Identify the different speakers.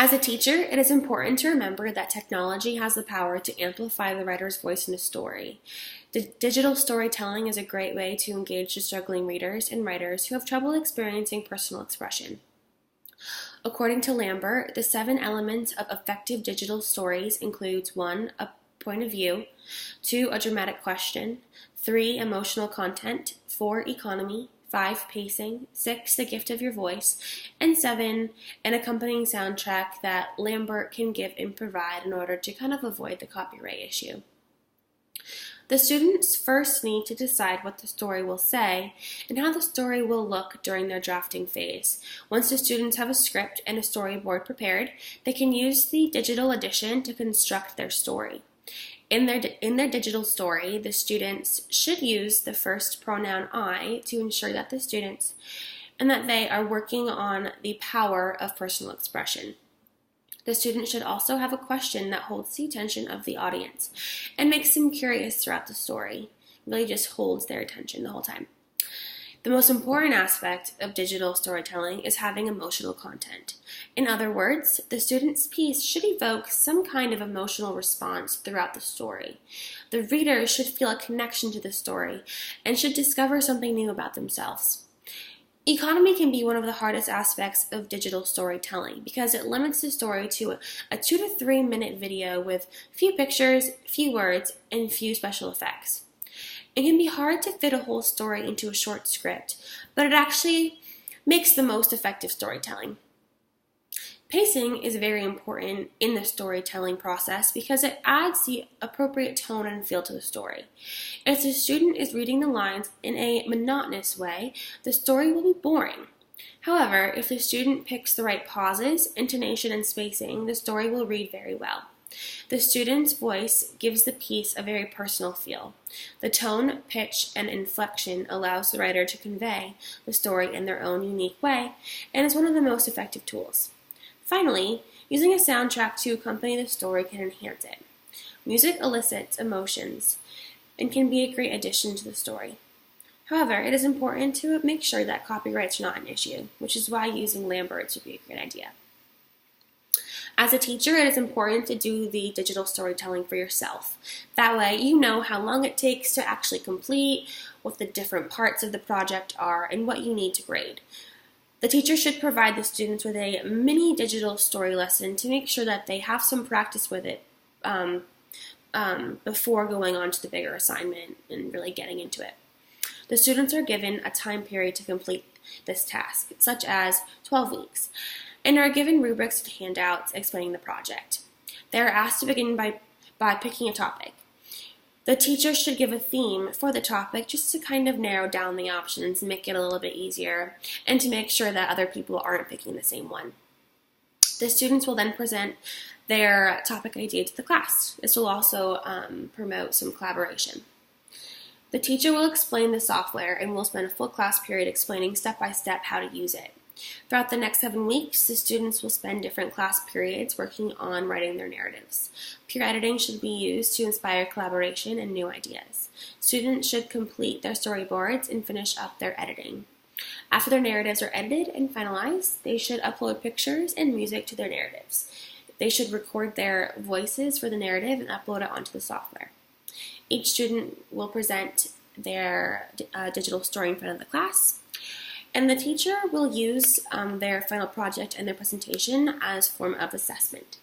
Speaker 1: As a teacher, it is important to remember that technology has the power to amplify the writer's voice in a story. Digital storytelling is a great way to engage the struggling readers and writers who have trouble experiencing personal expression. According to Lambert, the 7 elements of effective digital stories includes 1. A point of view, 2. A dramatic question, 3. Emotional content, 4. Economy, 5. Pacing, 6. The gift of your voice, and 7. An accompanying soundtrack that Lambert can give and provide in order to kind of avoid the copyright issue. The students first need to decide what the story will say and how the story will look during their drafting phase. Once the students have a script and a storyboard prepared, they can use the digital edition to construct their story. In their digital story, the students should use the first pronoun I to ensure that the students and that they are working on the power of personal expression. The student should also have a question that holds the attention of the audience and makes them curious throughout the story. It really just holds their attention the whole time. The most important aspect of digital storytelling is having emotional content. In other words, the student's piece should evoke some kind of emotional response throughout the story. The reader should feel a connection to the story and should discover something new about themselves. Economy can be one of the hardest aspects of digital storytelling because it limits the story to a 2 to 3 minute video with few pictures, few words, and few special effects. It can be hard to fit a whole story into a short script, but it actually makes the most effective storytelling. Pacing is very important in the storytelling process because it adds the appropriate tone and feel to the story. If the student is reading the lines in a monotonous way, the story will be boring. However, if the student picks the right pauses, intonation, and spacing, the story will read very well. The student's voice gives the piece a very personal feel. The tone, pitch, and inflection allows the writer to convey the story in their own unique way and is one of the most effective tools. Finally, using a soundtrack to accompany the story can enhance it. Music elicits emotions and can be a great addition to the story. However, it is important to make sure that copyrights are not an issue, which is why using Lambert's would be a great idea. As a teacher, it is important to do the digital storytelling for yourself. That way, you know how long it takes to actually complete, what the different parts of the project are, and what you need to grade. The teacher should provide the students with a mini digital story lesson to make sure that they have some practice with it before going on to the bigger assignment and really getting into it. The students are given a time period to complete this task, such as 12 weeks, and are given rubrics and handouts explaining the project. They are asked to begin by picking a topic. The teacher should give a theme for the topic just to kind of narrow down the options and make it a little bit easier and to make sure that other people aren't picking the same one. The students will then present their topic idea to the class. This will also promote some collaboration. The teacher will explain the software and will spend a full class period explaining step by step how to use it. Throughout the next 7 weeks, the students will spend different class periods working on writing their narratives. Peer editing should be used to inspire collaboration and new ideas. Students should complete their storyboards and finish up their editing. After their narratives are edited and finalized, they should upload pictures and music to their narratives. They should record their voices for the narrative and upload it onto the software. Each student will present their digital story in front of the class. And the teacher will use their final project and their presentation as a form of assessment.